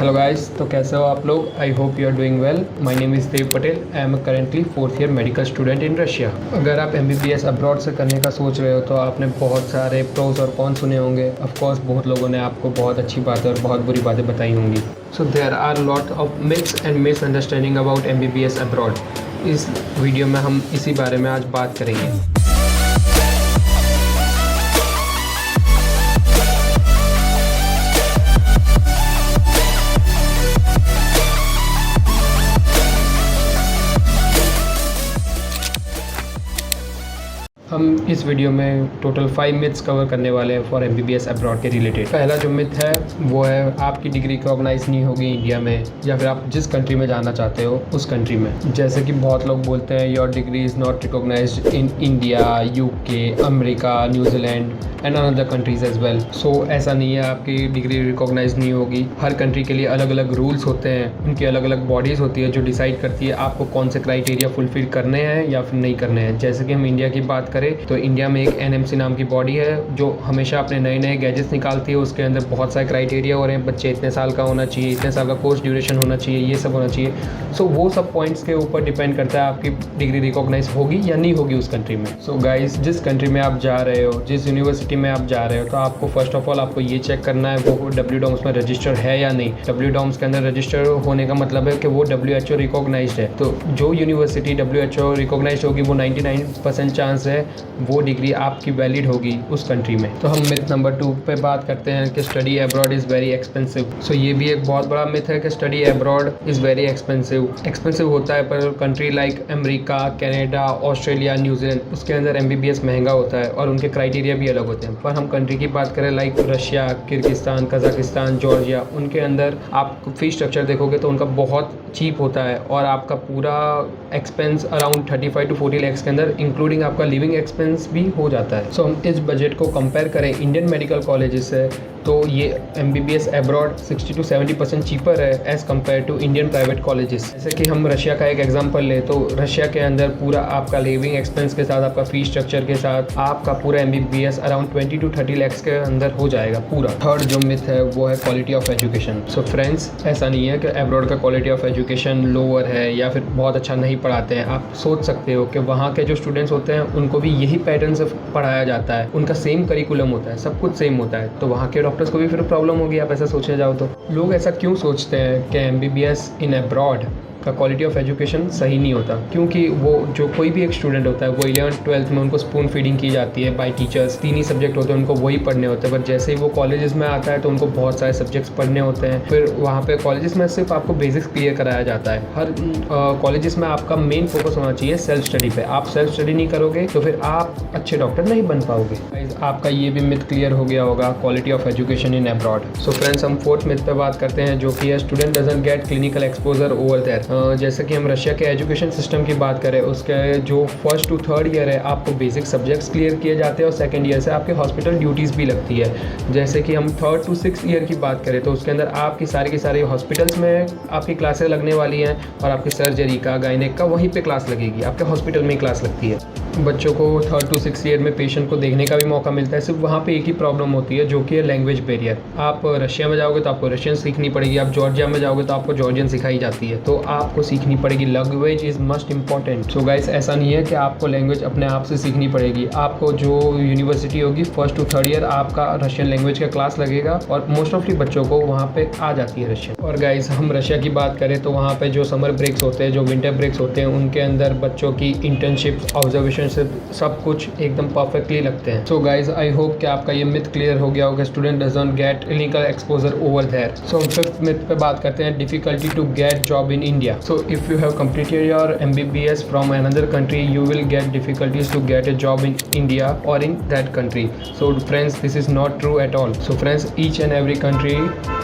Hello guys, तो कैसे हो आप लोग। I hope you are doing well. My name is Dev Patel. I am currently 4th year medical student in Russia. अगर आप MBBS अब्रॉड से करने का सोच रहे हो तो आपने बहुत सारे प्रोज और कॉन्स सुने होंगे। ऑफ कोर्स बहुत लोगों ने आपको बहुत अच्छी बातें और बहुत बुरी बातें बताई होंगी। So there are lot of myths and misunderstanding about MBBS abroad. इस वीडियो में हम इसी बारे में आज बात करेंगे। हम इस वीडियो में टोटल 5 मिथ्स कवर करने वाले हैं फॉर MBBS अब्रॉड के रिलेटेड। पहला जो मिथ है वो है आपकी डिग्री रिकॉग्नाइज नहीं होगी इंडिया में, या फिर आप जिस कंट्री में जाना चाहते हो उस कंट्री में। जैसे कि बहुत लोग बोलते हैं your degree is not recognised in India, UK, America, New Zealand and another countries as well. सो ऐसा नहीं है, आपकी डिग्री रिकॉग्नाइज नहीं होगी। हर कंट्री के लिए अलग अलग रूल्स होते हैं, उनकी अलग अलग बॉडीज़ होती है जो डिसाइड करती है आपको कौन से क्राइटेरिया फुलफिल करने हैं या फिर नहीं करने हैं। जैसे कि हम इंडिया की बात करें तो इंडिया में एक NMC नाम की बॉडी है जो हमेशा अपने नए नए गैजेट्स निकालती है। उसके अंदर बहुत सारे क्राइटेरिया हो रहे हैं, बच्चे इतने साल का होना चाहिए, इतने साल का कोर्स ड्यूरेशन होना चाहिए, ये सब होना चाहिए। सो वो सब पॉइंट्स के ऊपर डिपेंड करता है आपकी डिग्री रिकॉग्नाइज होगी या नहीं होगी उस कंट्री में। सो गाइस, जिस कंट्री में आप जा रहे हो, जिस यूनिवर्सिटी में आप जा रहे हो, तो आपको फर्स्ट ऑफ ऑल आपको ये चेक करना है वो WDOMS में रजिस्टर है या नहीं। WDOMS के अंदर रजिस्टर होने का मतलब है कि वो WHO रिकॉग्नाइज्ड है। तो जो यूनिवर्सिटी WHO रिकॉग्नाइज्ड होगी वो 99% चांस है वो डिग्री आपकी वैलिड होगी उस कंट्री में। तो हम मिथ नंबर 2 पे बात करते हैं कि study abroad is very expensive. सो ये भी एक बहुत बड़ा मिथ है कि study abroad is very expensive होता है, पर country like America, Canada, Australia, New Zealand, उसके अंदर MBBS महंगा होता है और उनके क्राइटेरिया भी अलग होते हैं। पर हम कंट्री की बात करें like Russia, Kyrgyzstan, Kazakhstan, Georgia, उनके अंदर आप फी स्ट्रक्चर देखोगे तो उनका बहुत चीप होता है और आपका पूरा एक्सपेंस अराउंड 35 to 40 लाख के अंदर इंक्लूडिंग आपका लिविंग एक्सपेंस भी हो जाता है। सो हम इस बजट को कंपेयर करें इंडियन मेडिकल कॉलेजेस से तो ये MBBS अब्रॉड 60 to 70% चीपर है as compare to Indian private colleges. जैसे कि हम रशिया का एक एग्जांपल लें तो रशिया के अंदर पूरा आपका लिविंग एक्सपेंस के साथ, आपका फीस स्ट्रक्चर के साथ आपका पूरा MBBS अराउंड 20 to 30 लाख के अंदर हो जाएगा पूरा। थर्ड जो मिथ है वो है quality of education. So friends, ऐसा नहीं है कि अब्रॉड का क्वालिटी ऑफ एजुकेशन लोअर है या फिर बहुत अच्छा नहीं पढ़ाते हैं। आप सोच सकते हो कि वहाँ के जो स्टूडेंट्स होते हैं उनको भी यही पैटर्न से पढ़ाया जाता है, उनका सेम करिकुलम होता है, सब कुछ सेम होता है, तो वहाँ के डॉक्टर्स को भी फिर प्रॉब्लम होगी। आप ऐसा सोचने जाओ तो लोग ऐसा क्यों सोचते हैं कि MBBS इन अब्रॉड का क्वालिटी ऑफ एजुकेशन सही नहीं होता, क्योंकि वो जो कोई भी एक स्टूडेंट होता है वो 11th 12th में उनको स्पून फीडिंग की जाती है बाय टीचर्स। 3 ही सब्जेक्ट होते हैं, उनको वही पढ़ने होते हैं। पर जैसे ही वो कॉलेजेस में आता है तो उनको बहुत सारे सब्जेक्ट्स पढ़ने होते हैं। फिर वहाँ पे कॉलेजेस में सिर्फ आपको बेसिक्स क्लियर कराया जाता है। हर कॉलेजेस में आपका मेन फोकस होना चाहिए सेल्फ स्टडी पे। आप सेल्फ स्टडी नहीं करोगे तो फिर आप अच्छे डॉक्टर नहीं बन पाओगे। आपका ये भी मिथ क्लियर हो गया होगा quality of education in abroad. So friends, हम 4th मिथ पे बात करते हैं जो कि है student doesn't get clinical exposure over there. जैसे कि हम रशिया के एजुकेशन सिस्टम की बात करें, उसके जो 1st to 3rd ईयर है आपको बेसिक सब्जेक्ट्स क्लियर किए जाते हैं और 2nd ईयर से आपके हॉस्पिटल ड्यूटीज़ भी लगती है। जैसे कि हम 3rd to 6th ईयर की बात करें तो उसके अंदर आपकी की सारी हॉस्पिटल्स में आपकी क्लासें लगने वाली हैं और आपकी सर्जरी का, गायनेक का वहीं पे क्लास लगेगी, आपके हॉस्पिटल में ही क्लास लगती है। बच्चों को 3rd to 6th ईयर में पेशेंट को देखने का भी मौका मिलता है। सिर्फ वहाँ पे एक ही प्रॉब्लम होती है जो कि है लैंग्वेज बैरियर। आप रशिया में जाओगे तो आपको रशियन सीखनी पड़ेगी, आप जॉर्जिया में जाओगे तो आपको जॉर्जियन सिखाई जाती है, तो आपको सीखनी पड़ेगी। Language is must important. So guys, ऐसा नहीं है कि आपको लैंग्वेज अपने आप से सीखनी पड़ेगी। आपको जो यूनिवर्सिटी होगी 1st to 3rd ईयर आपका रशियन लैंग्वेज का क्लास लगेगा और मोस्ट ऑफली बच्चों को वहाँ पे आ जाती है रशियन। और गाइस, हम रशिया की बात करें तो वहाँ पे जो समर ब्रेक्स होते हैं, जो विंटर ब्रेक्स होते हैं, उनके अंदर बच्चों की इंटर्नशिप, ऑब्जर्वेशन सब कुछ एकदम परफेक्टली लगते हैं। सो गाइज, आई होप कि आपका ये मिथ क्लियर हो गया होगा student doesn't get clinical exposure over there. So 5th myth पे बात करते हैं difficulty to get job in India. So if you have completed your MBBS from another country, you will get difficulties to get a job in India or in that country. So friends, this is not true at all. So friends, each and every country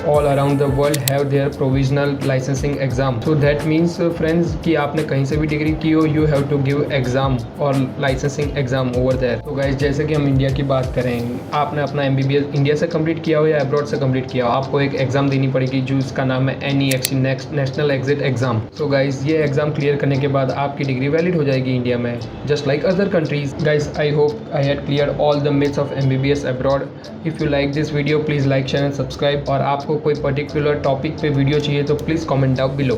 all around the world have their provisional licensing exam. So that means friends कि आपने कहीं से भी degree की हो, you have to give exam और licensing exam over there. तो guys जैसे कि हम इंडिया की बात करें, आपने अपना MBBS इंडिया से कंप्लीट किया हो या अब्रॉड से कंप्लीट किया हो, आपको एक एग्जाम देनी पड़ेगी जिसका नाम है NEXT नेशनल एग्जिट एग्जाम। तो गाइस ये एग्जाम क्लियर करने के बाद आपकी डिग्री वैलिड हो जाएगी इंडिया में, just like other countries. Guys I hope I had clear all the myths of MBBS abroad. If you like this video please like share and subscribe. और आपको कोई पर्टिकुलर टॉपिक पे video चाहिए तो please comment down below.